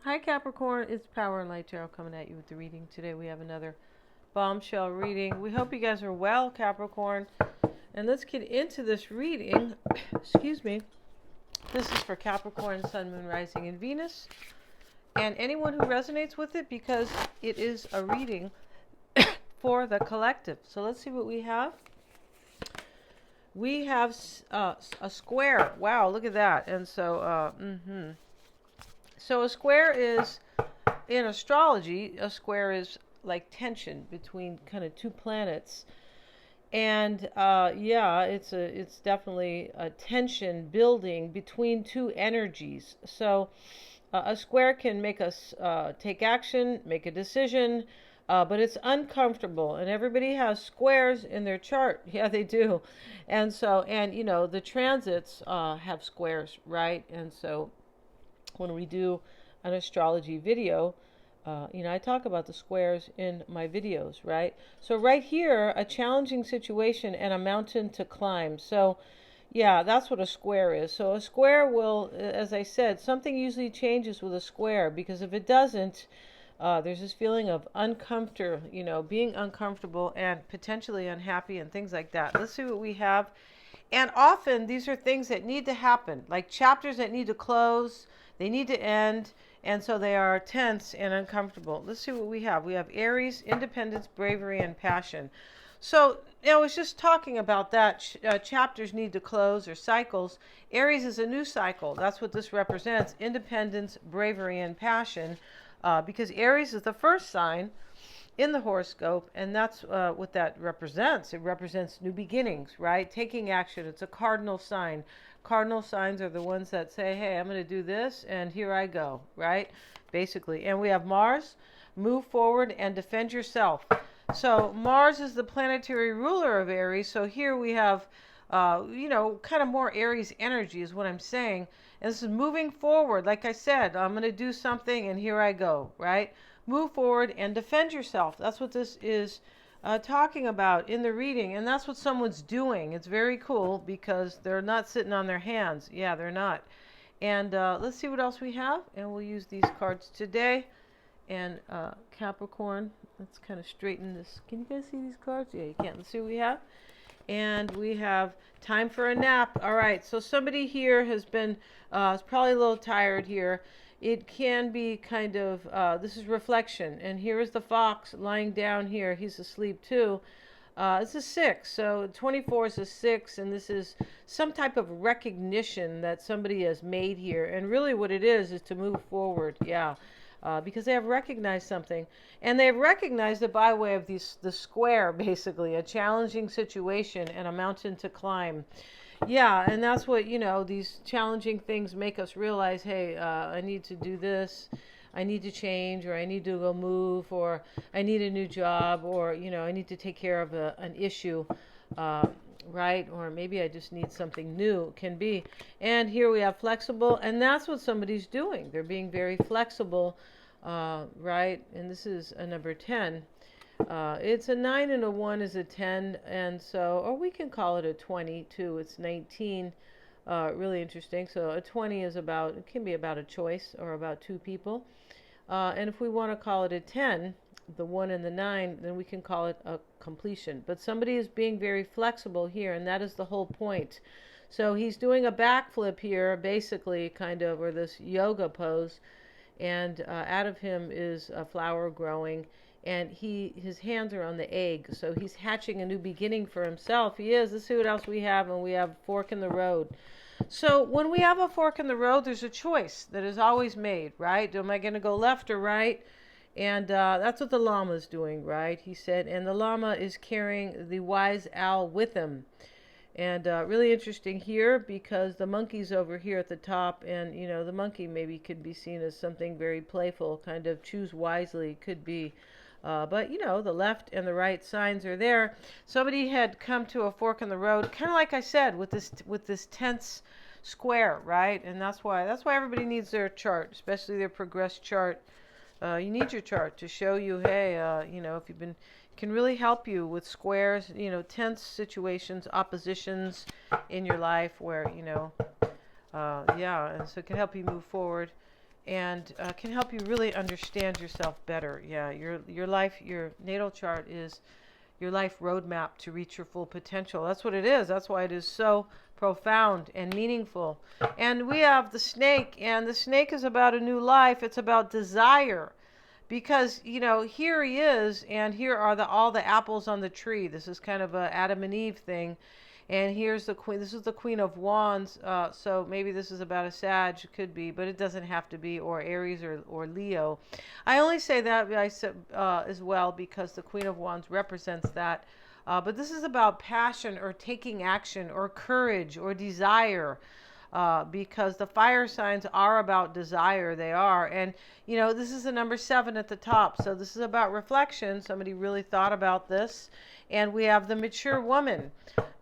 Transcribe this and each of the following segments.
Hi Capricorn, it's Power and Light Tarot coming at you with the reading. Today we have another bombshell reading. We hope you guys are well, Capricorn. And let's get into this reading. Excuse me. This is for Capricorn, Sun, Moon, Rising, and Venus. And anyone who resonates with it, because it is a reading for the collective. So let's see what we have. We have a square. Wow, look at that. And so, So a square is, in astrology, a square is like tension between kind of two planets. And yeah, it's definitely a tension building between two energies. So a square can make us take action, make a decision, but it's uncomfortable. And everybody has squares in their chart. Yeah, they do. And so, and you know, the transits have squares, right? And so when we do an astrology video, I talk about the squares in my videos, right? So right here, a challenging situation and a mountain to climb. So yeah, that's what a square is. So a square will, as I said, something usually changes with a square, because if it doesn't, there's this feeling of being uncomfortable and potentially unhappy and things like that. Let's see what we have. And often these are things that need to happen, like chapters that need to close, they need to end, and so they are tense and uncomfortable. Let's see what we have. We have Aries, independence, bravery, and passion. So, I was just talking about that. Chapters need to close, or cycles. Aries is a new cycle. That's what this represents. Independence, bravery, and passion. Because Aries is the first sign in the horoscope, and that's what that represents. It represents new beginnings, right? Taking action. It's a cardinal sign. Cardinal signs are the ones that say, hey, I'm going to do this, and here I go, right? Basically. And we have Mars, move forward and defend yourself. So Mars is the planetary ruler of Aries. So here we have, kind of more Aries energy is what I'm saying. And this is moving forward. Like I said, I'm going to do something, and here I go, right? Move forward and defend yourself. That's what this is talking about in the reading. And that's what someone's doing. It's very cool because they're not sitting on their hands. Yeah, they're not. And let's see what else we have. And we'll use these cards today. And Capricorn, let's kind of straighten this. Can you guys see these cards? Yeah, you can. Let's see what we have. And we have time for a nap. All right, so somebody here has been, is probably a little tired here. It can be kind of, this is reflection. And here is the fox lying down here. He's asleep too. It's a 6. So 24 is a 6. And this is some type of recognition that somebody has made here. And really what it is to move forward. Yeah. Because they have recognized something. And they have recognized it by way of the square, basically. A challenging situation and a mountain to climb. Yeah, and that's what, these challenging things make us realize, hey, I need to do this, I need to change, or I need to go move, or I need a new job, or, I need to take care of an issue, right? Or maybe I just need something new, can be. And here we have flexible, and that's what somebody's doing. They're being very flexible, right? And this is a number 10. It's a 9 and a 1 is a 10, and so, or we can call it a 20 too. It's 19. Really interesting. So a 20 is about, it can be about a choice or about two people. And if we want to call it a 10, the 1 and the 9, then we can call it a completion. But somebody is being very flexible here, and that is the whole point. So he's doing a backflip here, basically, kind of, or this yoga pose, and out of him is a flower growing. And his hands are on the egg, so he's hatching a new beginning for himself. He is. Let's see what else we have, and we have fork in the road. So when we have a fork in the road, there's a choice that is always made, right? Am I going to go left or right? And that's what the llama is doing, right? He said, and the llama is carrying the wise owl with him. And really interesting here, because the monkey's over here at the top, and the monkey maybe could be seen as something very playful, kind of choose wisely, could be. But the left and the right signs are there. Somebody had come to a fork in the road, kind of like I said, with this tense square, right? And that's why everybody needs their chart, especially their progress chart. You need your chart to show you, hey, if you've been, can really help you with squares, tense situations, oppositions in your life where, and so it can help you move forward. and can help you really understand yourself better. Yeah, your life, your natal chart is your life roadmap to reach your full potential. That's what it is. That's why it is so profound and meaningful. And we have the snake, and the snake is about a new life. It's about desire. Because, here he is, and here are all the apples on the tree. This is kind of a Adam and Eve thing. And here's the queen. This is the Queen of Wands. So maybe this is about a Sag. It could be, but it doesn't have to be, or Aries or Leo. I only say that as well because the Queen of Wands represents that. But this is about passion or taking action or courage or desire. Because the fire signs are about desire. They are. And, this is the number 7 at the top. So this is about reflection. Somebody really thought about this. And we have the mature woman.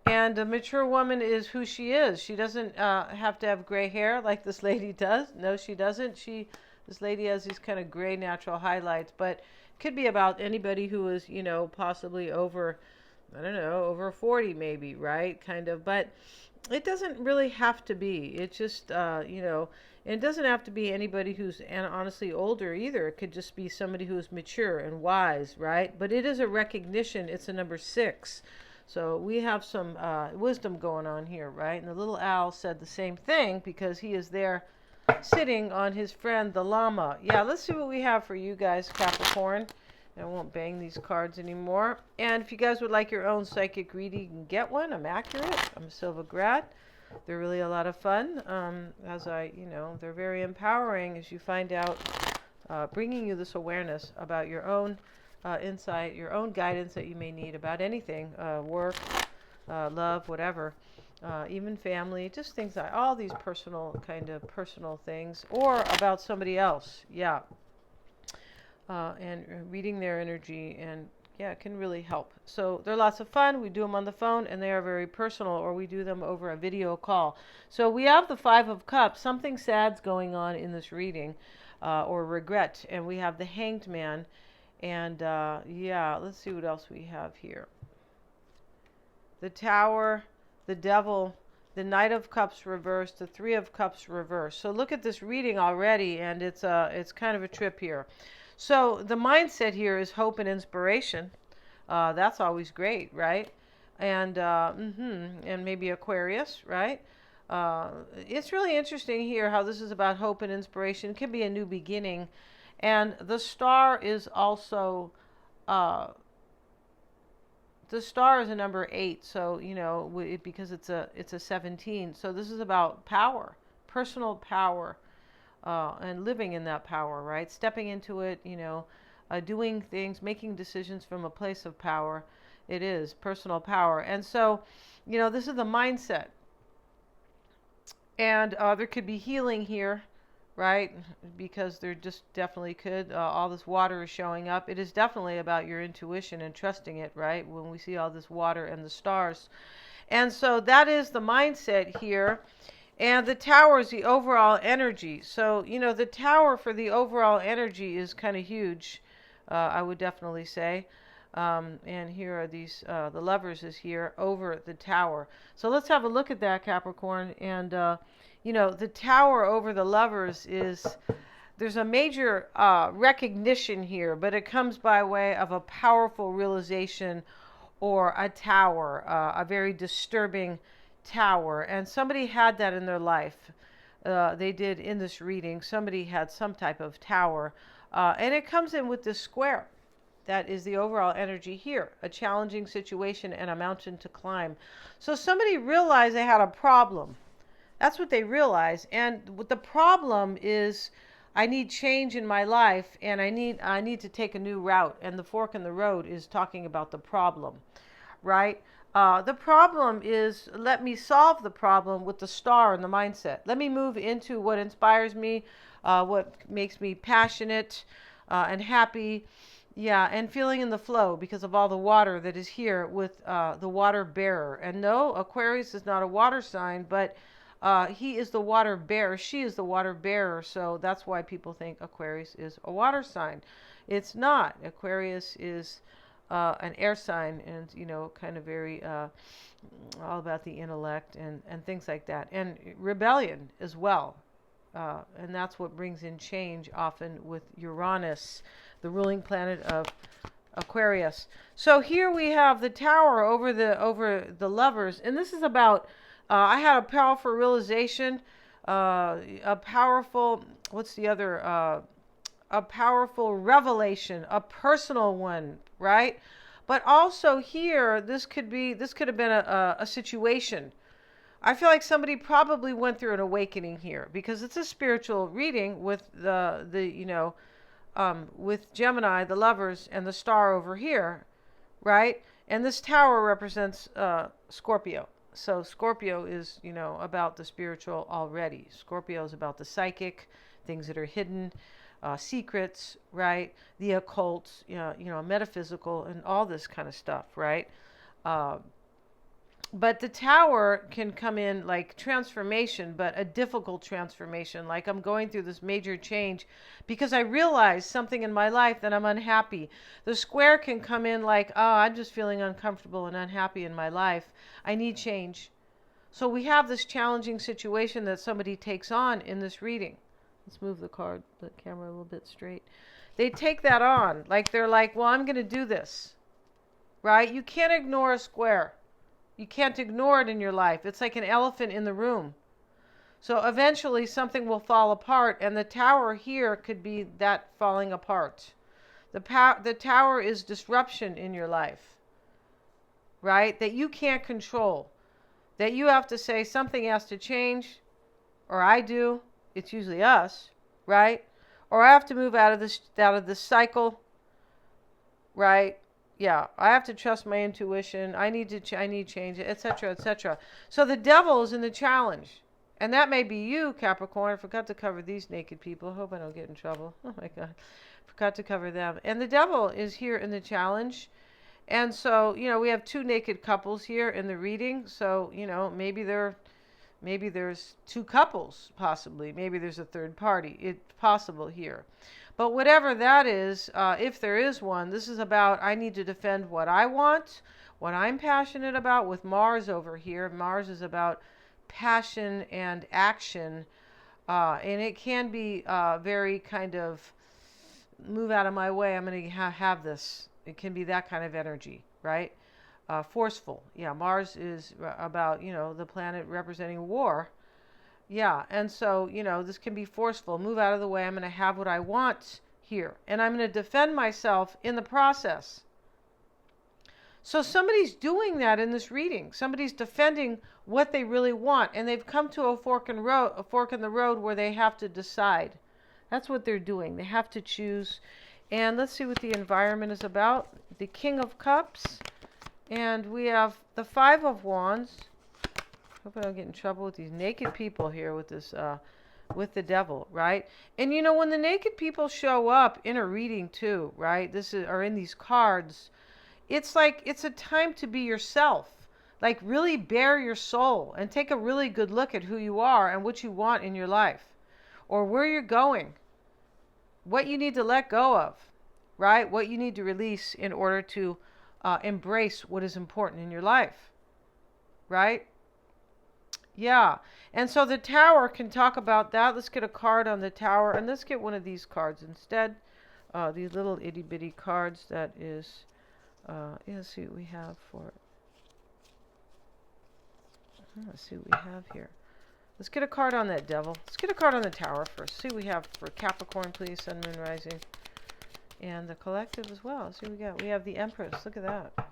And a mature woman is who she is. She doesn't have to have gray hair like this lady does. No, she doesn't. This lady has these kind of gray natural highlights. But it could be about anybody who is, possibly over, I don't know, over 40 maybe, right? Kind of. But it doesn't really have to be. It's just, it doesn't have to be anybody who's honestly older either. It could just be somebody who's mature and wise, right? But it is a recognition. It's a number 6. So we have some wisdom going on here, right? And the little owl said the same thing because he is there sitting on his friend, the llama. Yeah, let's see what we have for you guys, Capricorn. I won't bang these cards anymore. And if you guys would like your own psychic reading, you can get one. I'm accurate. I'm a Silva grad. They're really a lot of fun. They're very empowering as you find out, bringing you this awareness about your own insight, your own guidance that you may need about anything, work, love, whatever, even family, just things like all these personal things, or about somebody else. Yeah. And reading their energy, and yeah, it can really help. So they're lots of fun. We do them on the phone, and they are very personal, or we do them over a video call. So we have the 5 of Cups. Something sad's going on in this reading, or regret. And we have the Hanged Man. And let's see what else we have here. The Tower, the Devil, the Knight of Cups reversed, the 3 of Cups reversed. So look at this reading already, and it's kind of a trip here. So the mindset here is hope and inspiration. That's always great, right? And and maybe Aquarius, right? It's really interesting here how this is about hope and inspiration. It can be a new beginning. And the star is also, the star is a number 8. So, because it's a 17. So this is about power, personal power, and living in that power, right? Stepping into it, doing things, making decisions from a place of power. It is personal power. And so, this is the mindset. And there could be healing here, right? Because there just definitely could. All this water is showing up. It is definitely about your intuition and trusting it, right? When we see all this water and the stars. And so that is the mindset here. And the Tower is the overall energy. So, the Tower for the overall energy is kind of huge, I would definitely say. And here are these, the Lovers is here over the Tower. So let's have a look at that, Capricorn. And, the Tower over the Lovers there's a major recognition here, but it comes by way of a powerful realization or a tower, a very disturbing tower. And somebody had that in their life. They did in this reading. Somebody had some type of tower. And it comes in with this square. That is the overall energy here. A challenging situation and a mountain to climb. So somebody realized they had a problem. That's what they realized. And what the problem is, I need change in my life, and I need to take a new route. And the fork in the road is talking about the problem, right? The problem is, let me solve the problem with the star in the mindset. Let me move into what inspires me, what makes me passionate and happy. Yeah, and feeling in the flow because of all the water that is here with the water bearer. And no, Aquarius is not a water sign, but he is the water bearer. She is the water bearer. So that's why people think Aquarius is a water sign. It's not. Aquarius is an air sign, and kind of very all about the intellect and things like that, and rebellion as well. and that's what brings in change often with Uranus, the ruling planet of Aquarius. So here we have the Tower over the Lovers, and this is about. I had a powerful realization, a powerful. What's the other? A powerful revelation, a personal one, right? But also here, this could have been a situation. I feel like somebody probably went through an awakening here because it's a spiritual reading with with Gemini, the Lovers, and the star over here, right? And this tower represents Scorpio. So Scorpio is, about the spiritual already. Scorpio is about the psychic, things that are hidden, secrets, right? The occult, metaphysical, and all this kind of stuff, right? But the tower can come in like transformation, but a difficult transformation. Like I'm going through this major change because I realize something in my life that I'm unhappy. The square can come in like, oh, I'm just feeling uncomfortable and unhappy in my life. I need change. So we have this challenging situation that somebody takes on in this reading. Let's move the camera a little bit straight. They take that on. Like they're like, well, I'm going to do this. Right? You can't ignore a square. You can't ignore it in your life. It's like an elephant in the room. So eventually something will fall apart, and the tower here could be that falling apart. The tower is disruption in your life, right? That you can't control. That you have to say something has to change, or I do. It's usually us, right? Or I have to move out of this cycle, right? Yeah, I have to trust my intuition. I need change, etc., etc. So the devil is in the challenge. And that may be you, Capricorn. I forgot to cover these naked people. I hope I don't get in trouble. Oh my God. Forgot to cover them. And the devil is here in the challenge. And so, we have two naked couples here in the reading. So, maybe there's two couples, possibly. Maybe there's a third party. It's possible here. But whatever that is, if there is one, this is about I need to defend what I want, what I'm passionate about with Mars over here. Mars is about passion and action. And it can be very kind of move out of my way. I'm going to have this. It can be that kind of energy, right? Forceful. Yeah, Mars is about, the planet representing war. Yeah, and so, this can be forceful. Move out of the way. I'm going to have what I want here. And I'm going to defend myself in the process. So somebody's doing that in this reading. Somebody's defending what they really want. And they've come to a fork in the road where they have to decide. That's what they're doing. They have to choose. And let's see what the environment is about. The King of Cups. And we have the Five of Wands. Hope I don't get in trouble with these naked people here with this, with the devil, right? And when the naked people show up in a reading too, right? Or in these cards, it's like it's a time to be yourself. Like really bare your soul and take a really good look at who you are and what you want in your life, or where you're going, what you need to let go of, right? What you need to release in order to embrace what is important in your life, right? Yeah. And so the tower can talk about that. Let's get a card on the tower. And let's get one of these cards instead. These little itty bitty cards that is, let's see what we have for it. Let's see what we have here. Let's get a card on that devil. Let's get a card on the tower first. See what we have for Capricorn, please. Sun, Moon, Rising. And the collective as well. See what we got. We have the Empress. Look at that.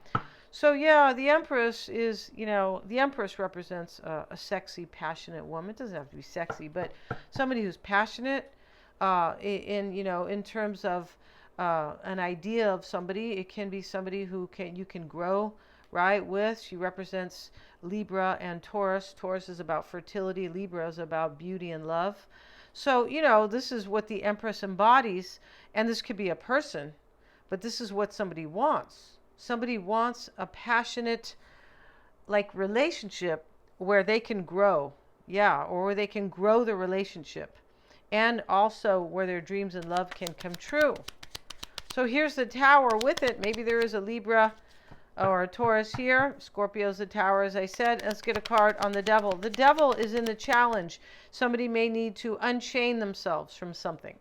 So yeah, the Empress is, the Empress represents a sexy, passionate woman. It doesn't have to be sexy, but somebody who's passionate in terms of an idea of somebody. It can be somebody who you can grow, right, with. She represents Libra and Taurus. Taurus is about fertility. Libra is about beauty and love. So, this is what the Empress embodies, and this could be a person, but this is what somebody wants. Somebody wants a passionate, relationship where they can grow. Yeah, or where they can grow the relationship. And also where their dreams and love can come true. So here's the tower with it. Maybe there is a Libra or a Taurus here. Scorpio's the Tower, as I said. Let's get a card on the Devil. The Devil is in the challenge. Somebody may need to unchain themselves from something,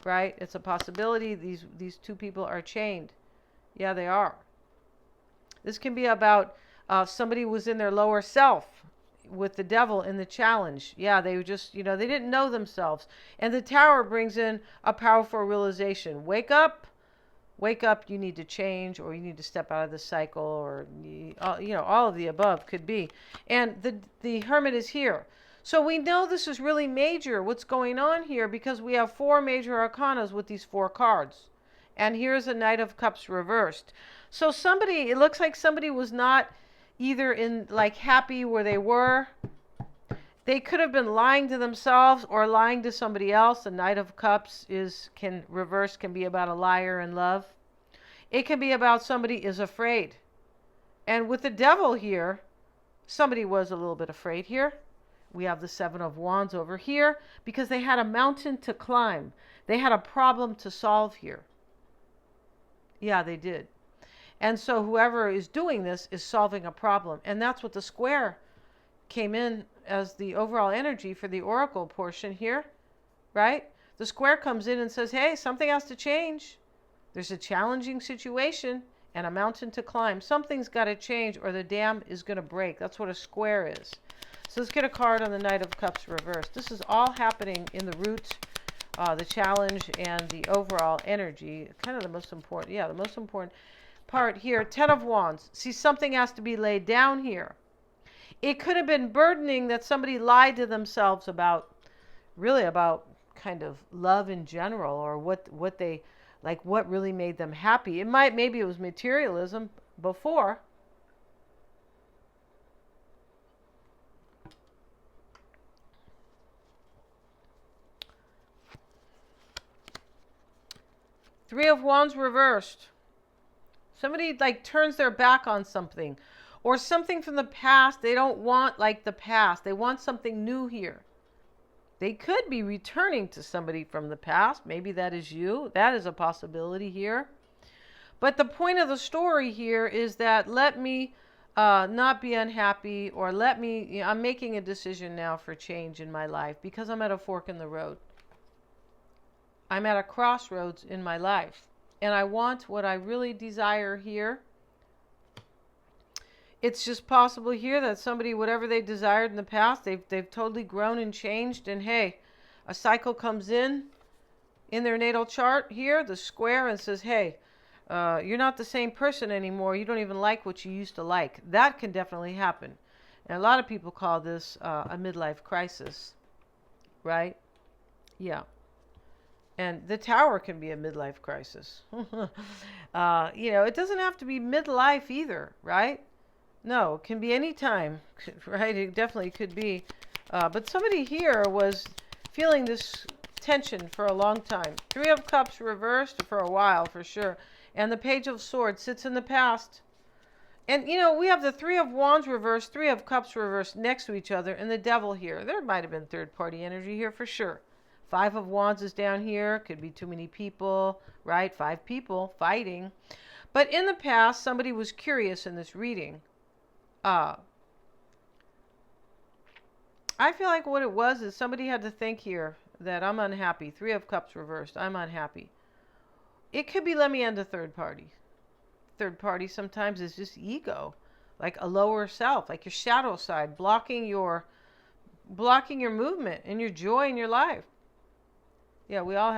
right? It's a possibility. These two people are chained. Yeah, they are. This can be about somebody was in their lower self with the Devil in the challenge. Yeah, they were just, they didn't know themselves. And the Tower brings in a powerful realization. Wake up, you need to change, or you need to step out of the cycle, or, all of the above could be. And the Hermit is here. So we know this is really major, what's going on here, because we have 4 major arcanas with these 4 cards. And here's a Knight of Cups reversed. So it looks like somebody was not either in happy where they were. They could have been lying to themselves or lying to somebody else. The Knight of Cups can be about a liar in love. It can be about somebody is afraid. And with the Devil here, somebody was a little bit afraid here. We have the 7 of Wands over here because they had a mountain to climb. They had a problem to solve here. Yeah, they did. And so whoever is doing this is solving a problem. And that's what the square came in as the overall energy for the oracle portion here, right? The square comes in and says, hey, something has to change. There's a challenging situation and a mountain to climb. Something's got to change or the dam is going to break. That's what a square is. So let's get a card on the Knight of Cups reversed. This is all happening in the root, the challenge, and the overall energy. Kind of the most important, the most important part here. 10 of Wands. See, something has to be laid down here. It could have been burdening that somebody lied to themselves about kind of love in general, or what they, what really made them happy. Maybe it was materialism before. Three of Wands reversed. Somebody turns their back on something, or something from the past. They don't want the past. They want something new here. They could be returning to somebody from the past. Maybe that is you. That is a possibility here. But the point of the story here is that let me not be unhappy, or I'm making a decision now for change in my life because I'm at a fork in the road. I'm at a crossroads in my life, and I want what I really desire here. It's just possible here that somebody, whatever they desired in the past, they've totally grown and changed, and hey, a cycle comes in their natal chart here, the square, and says, hey, you're not the same person anymore. You don't even like what you used to like. That can definitely happen. And a lot of people call this a midlife crisis, right? Yeah. And the Tower can be a midlife crisis. It doesn't have to be midlife either, right? No, it can be any time, right? It definitely could be. But somebody here was feeling this tension for a long time. 3 of Cups reversed for a while, for sure. And the Page of Swords sits in the past. And, we have the 3 of Wands reversed, 3 of Cups reversed next to each other, and the Devil here. There might have been third-party energy here for sure. 5 of Wands is down here. Could be too many people, right? 5 people fighting. But in the past, somebody was curious in this reading. I feel like what it was is somebody had to think here that I'm unhappy. 3 of Cups reversed. I'm unhappy. It could be let me end a third party. Third party sometimes is just ego, like a lower self, like your shadow side, blocking your movement and your joy in your life. Yeah, we all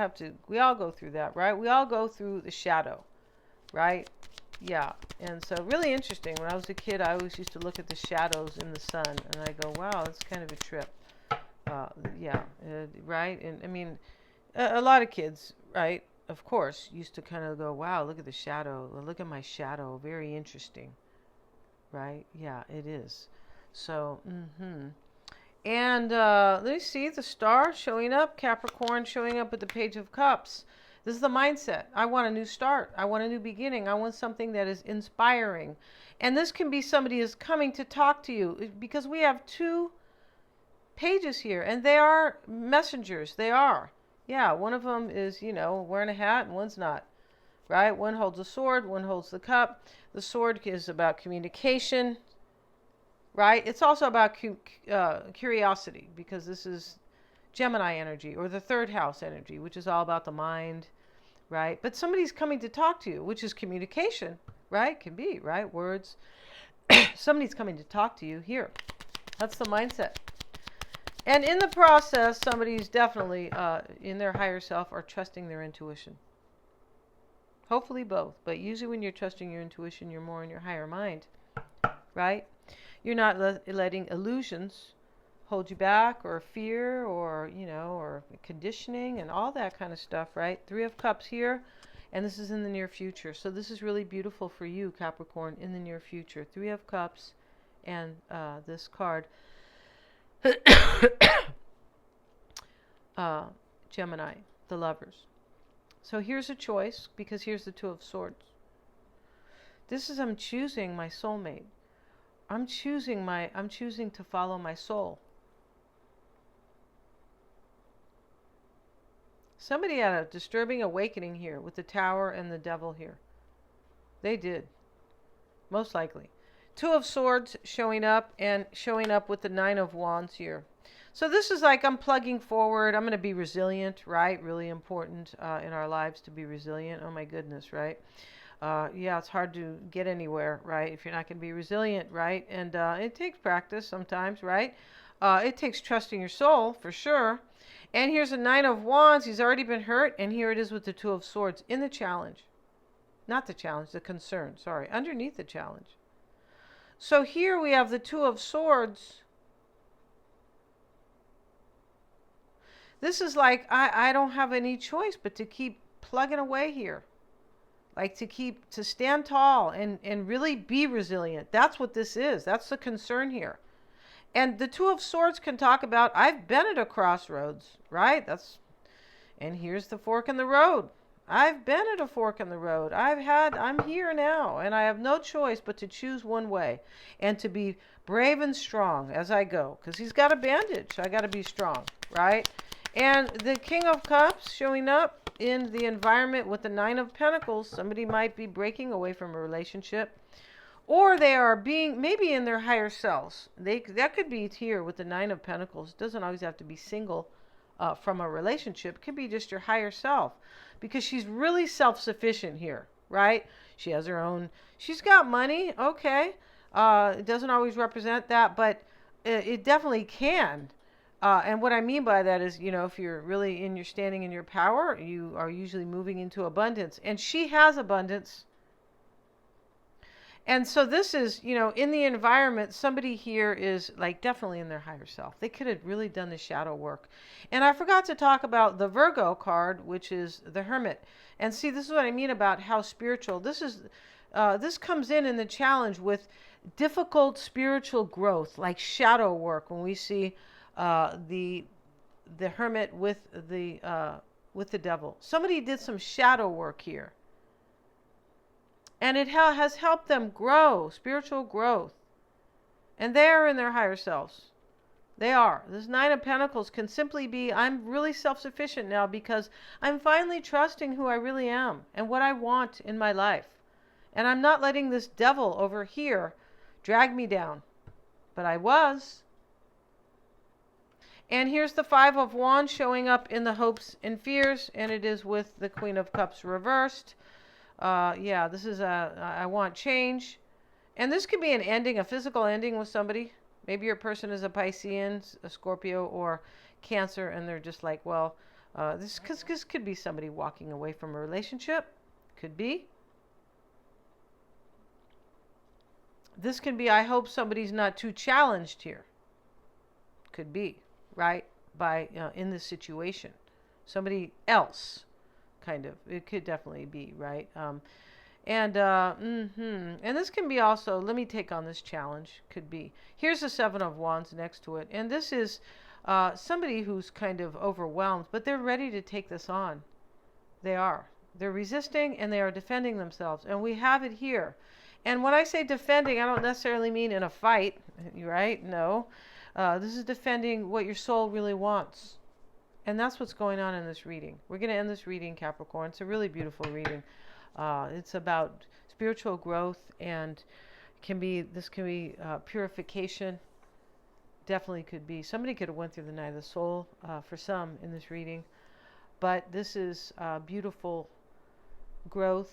go through that, right? We all go through the shadow, right? Yeah. And so really interesting. When I was a kid, I always used to look at the shadows in the sun and I go, wow, that's kind of a trip. Right? And I mean, a lot of kids, right, of course, used to kind of go, wow, look at the shadow. Look at my shadow. Very interesting. Right? Yeah, it is. So, And let me see the star showing up, Capricorn showing up with the Page of Cups. This is the mindset. I want a new start. I want a new beginning. I want something that is inspiring. And this can be somebody who's coming to talk to you, because we have 2 pages here and they are messengers. They are. Yeah, one of them is, wearing a hat and one's not. right? One holds a sword, one holds the cup. The sword is about communication, right? It's also about curiosity, because this is Gemini energy, or the third house energy, which is all about the mind, right? But somebody's coming to talk to you, which is communication, right? Can be, right? Words. Somebody's coming to talk to you here. That's the mindset. And in the process, somebody's definitely in their higher self or trusting their intuition. Hopefully both. But usually when you're trusting your intuition, you're more in your higher mind, right? You're not letting illusions hold you back, or fear, or, or conditioning and all that kind of stuff, right? Three of Cups here. And this is in the near future. So this is really beautiful for you, Capricorn, in the near future. Three of Cups and this card. Gemini, the lovers. So here's a choice, because here's the Two of Swords. This is, I'm choosing my soulmate. I'm choosing to follow my soul. Somebody had a disturbing awakening here with the Tower and the Devil here. They did. Most likely. Two of Swords showing up, and showing up with the Nine of Wands here. So this is like, I'm plugging forward. I'm going to be resilient, right? Really important in our lives to be resilient. Oh my goodness, right? Yeah, it's hard to get anywhere, right? If you're not going to be resilient, right? And it takes practice sometimes, right? It takes trusting your soul, for sure. And here's a Nine of Wands. He's already been hurt. And here it is with the Two of Swords in the challenge. Not the challenge, the concern. Sorry, underneath the challenge. So here we have the Two of Swords. This is like, I don't have any choice but to keep plugging away here. Like to stand tall and really be resilient. That's what this is. That's the concern here. And the Two of Swords can talk about, I've been at a crossroads, right? And here's the fork in the road. I've been at a fork in the road. I'm here now, and I have no choice but to choose one way and to be brave and strong as I go, because he's got a bandage. I got to be strong, right? And the King of Cups showing up in the environment with the Nine of Pentacles. Somebody might be breaking away from a relationship, or they are being maybe in their higher selves. That could be here with the Nine of Pentacles. It doesn't always have to be single from a relationship. It could be just your higher self, because she's really self-sufficient here, right? She has her own, she's got money, okay. It doesn't always represent that, but it definitely can. And what I mean by that is, if you're really standing in your power, you are usually moving into abundance. And she has abundance. And so this is, in the environment, somebody here is like definitely in their higher self. They could have really done the shadow work. And I forgot to talk about the Virgo card, which is the Hermit. And see, this is what I mean about how spiritual. This comes in the challenge with difficult spiritual growth, like shadow work. When we see the Hermit with the Devil, somebody did some shadow work here. And it has helped them grow, spiritual growth. And they are in their higher selves. They are. This Nine of Pentacles can simply be, I'm really self-sufficient now because I'm finally trusting who I really am and what I want in my life. And I'm not letting this devil over here drag me down. But I was. And here's the Five of Wands showing up in the hopes and fears. And it is with the Queen of Cups reversed. Yeah, this is I want change. And this could be an ending, a physical ending with somebody. Maybe your person is a Piscean, a Scorpio, or Cancer, and they're just like, well, this could be somebody walking away from a relationship. Could be. This can be, I hope somebody's not too challenged here. Could be, right? By in this situation. Somebody else. Kind of. It could definitely be, right? And this can be also, let me take on this challenge. Could be. Here's the Seven of Wands next to it. And this is somebody who's kind of overwhelmed, but they're ready to take this on. They are. They're resisting and they are defending themselves. And we have it here. And when I say defending, I don't necessarily mean in a fight, right? No. This is defending what your soul really wants. And that's what's going on in this reading. We're going to end this reading, Capricorn. It's a really beautiful reading. It's about spiritual growth, and this can be purification. Definitely could be. Somebody could have went through the night of the soul for some in this reading, but this is beautiful growth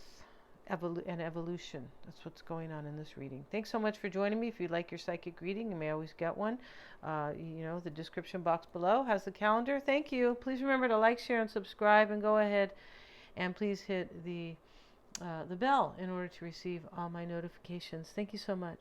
and evolution. That's what's going on in this reading. Thanks so much for joining me. If you'd like your psychic reading, you may always get one. The description box below has the calendar. Thank you. Please remember to like, share, and subscribe, and go ahead and please hit the bell in order to receive all my notifications. Thank you so much.